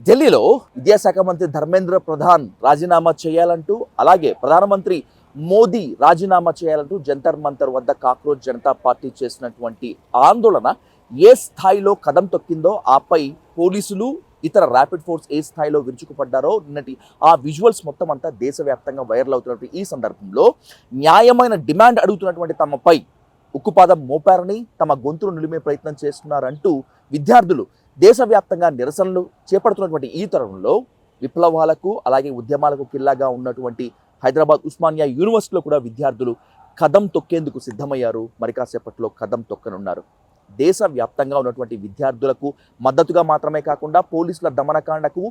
ఢిల్లీలో విద్యాశాఖ మంత్రి ధర్మేంద్ర ప్రధాన్ రాజీనామా చేయాలంటూ అలాగే ప్రధానమంత్రి మోదీ రాజీనామా చేయాలంటూ జంతర్ మంతర్ వద్ద కాక్రోచ్ జనతా పార్టీ చేసినటువంటి ఆందోళన ఏ స్థాయిలో కదం తొక్కిందో, ఆపై పోలీసులు ఇతర ర్యాపిడ్ ఫోర్స్ ఏ స్థాయిలో విరుచుకుపడ్డారో నిన్నటి ఆ విజువల్స్ మొత్తం అంతా దేశవ్యాప్తంగా వైరల్ అవుతున్నటువంటి ఈ సందర్భంలో న్యాయమైన డిమాండ్ అడుగుతున్నటువంటి తమపై ఉక్కుపాదం మోపారని, తమ గొంతును నిలిమే ప్రయత్నం చేస్తున్నారంటూ విద్యార్థులు దేశవ్యాప్తంగా నిరసనలు చేపడుతున్నటువంటి ఈ తరుణంలో విప్లవాలకు అలాగే ఉద్యమాలకు కిల్లాగా ఉన్నటువంటి హైదరాబాద్ ఉస్మానియా యూనివర్సిటీలో కూడా విద్యార్థులు కదం తొక్కేందుకు సిద్ధమయ్యారు. మరి కాసేపట్లో కదం తొక్కనున్నారు. దేశవ్యాప్తంగా ఉన్నటువంటి విద్యార్థులకు మద్దతుగా మాత్రమే కాకుండా పోలీసుల దమనకాండకు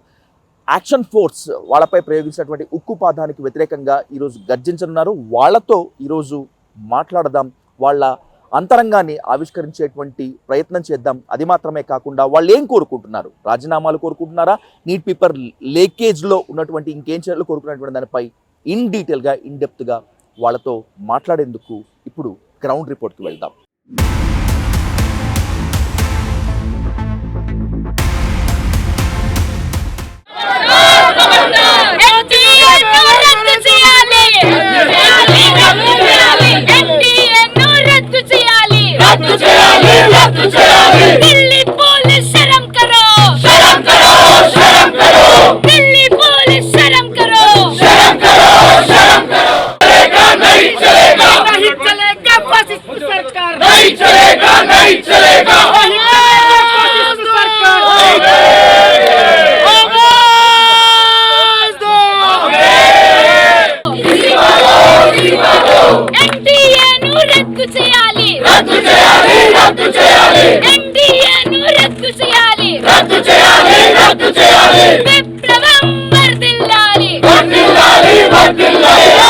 యాక్షన్ ఫోర్స్ వాళ్ళపై ప్రయోగించినటువంటి ఉక్కుపాదానికి వ్యతిరేకంగా ఈరోజు గర్జించనున్నారు. వాళ్లతో ఈరోజు మాట్లాడదాం, వాళ్ళ అంతరంగాన్ని ఆవిష్కరించేటువంటి ప్రయత్నం చేద్దాం. అది మాత్రమే కాకుండా వాళ్ళు ఏం కోరుకుంటున్నారు, రాజీనామాలు కోరుకుంటున్నారా, నీట్ పేపర్ లీకేజ్లో ఉన్నటువంటి ఇంకేం చర్యలు కోరుకున్నటువంటి దానిపై ఇన్ డీటెయిల్గా ఇన్ డెప్త్గా వాళ్ళతో మాట్లాడేందుకు ఇప్పుడు గ్రౌండ్ రిపోర్ట్కి వెళ్దాం. दिल्ली पुलिस शर्म करो, शर्म करो, शर्म करो। दिल्ली पुलिस शर्म करो, शर्म करो, शर्म करो। चलेगा नहीं चलेगा, नहीं चलेगा फासिस्ट सरकार, नहीं चलेगा, नहीं चलेगा, नहीं चलेगा फासिस्ट सरकार। आवाज दो, एनडीए नु रद्द చేయాలి, రద్దు చేయాలి, రద్దు చేయాలి। ఎన్డీఏను రద్దు చేయాలి, రద్దు చేయాలి, రద్దు చేయాలి। విప్లవం వర్ధిల్లాలి, వర్ధిల్లాలి, వర్ధిల్లాలి।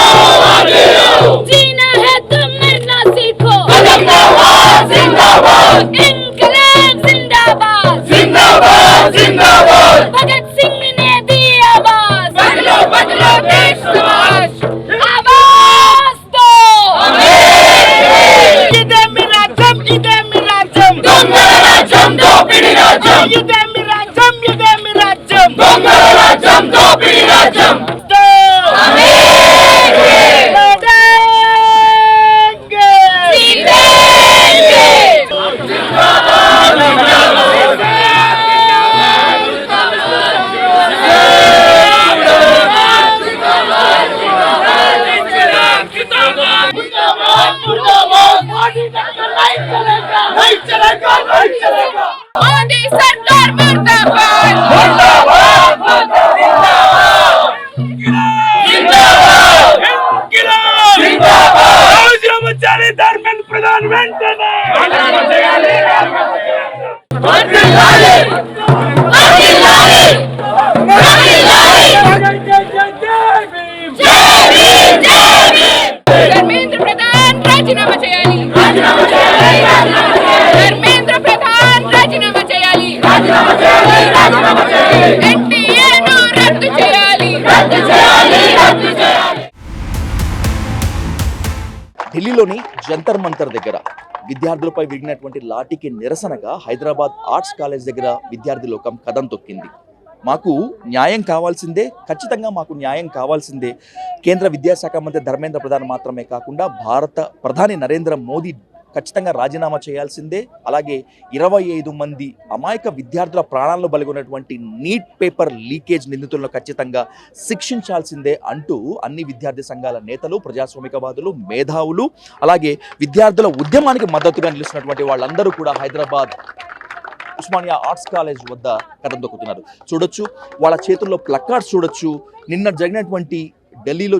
जीना है तो मरना सीखो, जिंदाबाद, जिंदाबाद। इंकलाब जिंदाबाद, जिंदाबाद, जिंदाबाद। भगत सिंह ने दी आवाज, बदलो, बदलो देश समाज। आवाज दो, దోపిడి రాజ్యం, ఇదే మీ రాజ్యం, ఇదే మీ రాజ్యం, దొంగల రాజ్యం, దోపిడి రాజ్యం। मोदी सरकार मुर्दाबाद, मुर्दाबाद, जिंदाबाद, जिंदाबाद, जिंदाबाद। राजीनामा చేయాలి ధర్మేంద్ర ప్రధాన్ వెంటనే, రాజీనామా చేయాలి, వర్ధిల్లాలి, వర్ధిల్లాలి, వర్ధిల్లాలి। ధర్మేంద్ర ప్రధాన్ రాజీనామా చేయాలి, రాజీనామా చేయాలి, రాజీనామా చేయాలి। ధర్మేంద్ర ప్రధాన్ రాజీనామా చేయాలి, రాజీనామా చేయాలి, రాజీనామా చేయాలి। ఎన్డీఏను రద్దు చేయాలి, రద్దు చేయాలి, రద్దు చేయాలి। ఢిల్లీలోని జంతర్ మంతర్ దగ్గర విద్యార్థులపై విరిగినటువంటి లాఠీకి నిరసనగా హైదరాబాద్ ఆర్ట్స్ కాలేజ్ దగ్గర విద్యార్థి లోకం కదం తొక్కింది. మాకు న్యాయం కావాల్సిందే, ఖచ్చితంగా మాకు న్యాయం కావాల్సిందే. కేంద్ర విద్యాశాఖ మంత్రి ధర్మేంద్ర ప్రధాన్ మాత్రమే కాకుండా భారత ప్రధాని నరేంద్ర మోదీ ఖచ్చితంగా రాజీనామా చేయాల్సిందే. అలాగే 25 మంది అమాయక విద్యార్థుల ప్రాణాలను బలిగొన్నటువంటి నీట్ పేపర్ లీకేజ్ నిందితులను ఖచ్చితంగా శిక్షించాల్సిందే అంటూ అన్ని విద్యార్థి సంఘాల నేతలు, ప్రజాస్వామికవాదులు, మేధావులు, అలాగే విద్యార్థుల ఉద్యమానికి మద్దతుగా నిలుస్తున్నటువంటి వాళ్ళందరూ కూడా హైదరాబాద్ ఉస్మానియా ఆర్ట్స్ కాలేజ్ వద్ద కదం తొక్కుతున్నారు. చూడొచ్చు, వాళ్ళ చేతుల్లో ప్లకార్డ్స్ చూడొచ్చు. నిన్న జరిగినటువంటి ఢిల్లీలో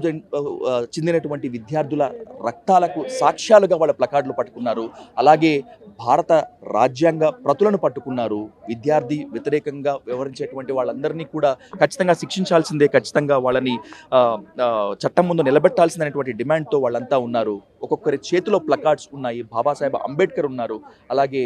చెందినటువంటి విద్యార్థుల రక్తాలకు సాక్ష్యాలుగా వాళ్ళ ప్లకార్డులు పట్టుకున్నారు. అలాగే భారత రాజ్యాంగ ప్రతులను పట్టుకున్నారు. విద్యార్థి వ్యతిరేకంగా వ్యవహరించేటువంటి వాళ్ళందరినీ కూడా ఖచ్చితంగా శిక్షించాల్సిందే, ఖచ్చితంగా వాళ్ళని చట్టం ముందు నిలబెట్టాల్సిందనేటువంటి డిమాండ్తో వాళ్ళంతా ఉన్నారు. ఒక్కొక్కరి చేతిలో ప్లకార్డ్స్ ఉన్నాయి. బాబాసాహెబ్ అంబేద్కర్ ఉన్నారు. అలాగే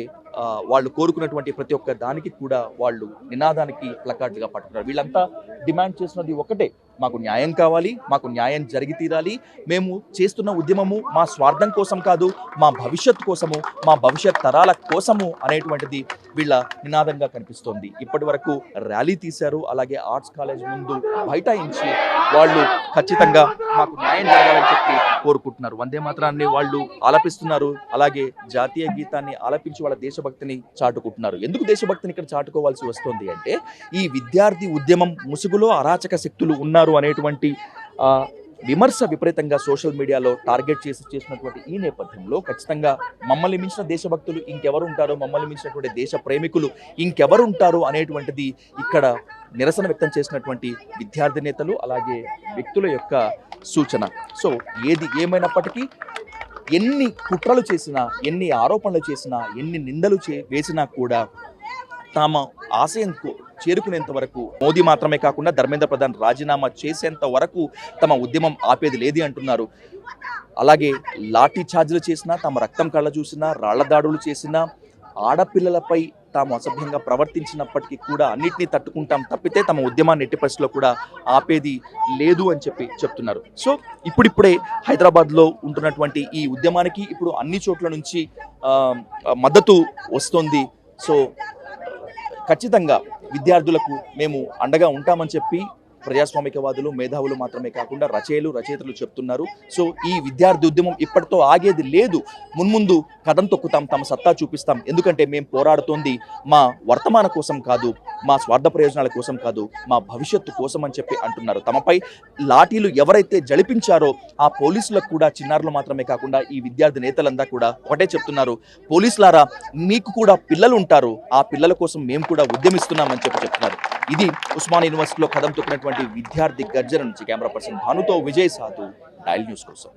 వాళ్ళు కోరుకున్నటువంటి ప్రతి ఒక్క దానికి కూడా వాళ్ళు నినాదానికి ప్లకార్డులుగా పట్టుకున్నారు. వీళ్ళంతా డిమాండ్ చేస్తున్నది ఒకటే, మాకు న్యాయం కావాలి, మాకు న్యాయం జరిగి తీరాలి, మేము చేస్తున్న ఉద్యమము మా స్వార్థం కోసం కాదు, మా భవిష్యత్తు కోసము, మా భవిష్యత్ తరాల కోసము అనేటువంటిది వీళ్ళ నినాదంగా కనిపిస్తోంది. ఇప్పటి వరకు ర్యాలీ తీశారు, అలాగే ఆర్ట్స్ కాలేజ్ ముందు బైఠాయించి వాళ్ళు ఖచ్చితంగా మాకు న్యాయం జరగాలని చెప్పి కోరుకుంటున్నారు. వందే మాత్రాన్ని వాళ్ళు ఆలపిస్తున్నారు, అలాగే జాతీయ గీతాన్ని ఆలపించి వాళ్ళ దేశభక్తిని చాటుకుంటున్నారు. ఎందుకు దేశభక్తిని ఇక్కడ చాటుకోవాల్సి వస్తుంది అంటే ఈ విద్యార్థి ఉద్యమం ముసుగులో అరాచక శక్తులు ఉన్నారు అనేటువంటి విమర్శ విపరీతంగా సోషల్ మీడియాలో టార్గెట్ చేసినటువంటి ఈ నేపథ్యంలో ఖచ్చితంగా మమ్మల్ని మించిన దేశభక్తులు ఇంకెవరు ఉంటారో, మమ్మల్ని మించినటువంటి దేశ ప్రేమికులు ఇంకెవరు ఉంటారు అనేటువంటిది ఇక్కడ నిరసన వ్యక్తం చేసినటువంటి విద్యార్థి నేతలు అలాగే వ్యక్తుల యొక్క సూచన. సో ఏది ఏమైనప్పటికీ ఎన్ని కుట్రలు చేసినా, ఎన్ని ఆరోపణలు చేసినా, ఎన్ని నిందలు వేసినా కూడా తమ ఆశయంకు చేరుకునేంత వరకు మోదీ మాత్రమే కాకుండా ధర్మేంద్ర ప్రధాన్ రాజీనామా చేసేంత వరకు తమ ఉద్యమం ఆపేది లేది అంటున్నారు. అలాగే లాఠీ ఛార్జీలు చేసినా, తమ రక్తం కళ్ళ చూసినా, రాళ్ల దాడులు చేసినా, ఆడపిల్లలపై తాము అసభ్యంగా ప్రవర్తించినప్పటికీ కూడా అన్నిటినీ తట్టుకుంటాం తప్పితే తమ ఉద్యమాన్ని ఎట్టి పరిస్థితుల్లో కూడా ఆపేది లేదు అని చెప్తున్నారు. సో ఇప్పుడిప్పుడే హైదరాబాద్లో ఉంటున్నటువంటి ఈ ఉద్యమానికి ఇప్పుడు అన్ని చోట్ల నుంచి మద్దతు వస్తుంది. సో ఖచ్చితంగా విద్యార్థులకు మేము అండగా ఉంటామని చెప్పి ప్రజాస్వామికవాదులు, మేధావులు మాత్రమే కాకుండా రచయితలు చెప్తున్నారు. సో ఈ విద్యార్థి ఉద్యమం ఇప్పటితో ఆగేది లేదు, మున్ముందు కథం తొక్కుతాం, తమ సత్తా చూపిస్తాం. ఎందుకంటే మేము పోరాడుతోంది మా వర్తమాన కోసం కాదు, మా స్వార్థ ప్రయోజనాల కోసం కాదు, మా భవిష్యత్తు కోసం అని చెప్పి అంటున్నారు. తమపై లాఠీలు ఎవరైతే జడిపించారో ఆ పోలీసులకు కూడా చిన్నారులు మాత్రమే కాకుండా ఈ విద్యార్థి నేతలంతా కూడా ఒకటే చెప్తున్నారు, పోలీసులారా మీకు కూడా పిల్లలు ఉంటారు, ఆ పిల్లల కోసం మేము కూడా ఉద్యమిస్తున్నామని చెప్తున్నారు. ఇది ఉస్మానియా యూనివర్సిటీలో కథం తొక్కినటువంటి విద్యార్థి గర్జన నుంచి కెమెరా పర్సన్ భానుతో విజయ్ సాధు, డైల్ న్యూస్ కోసం.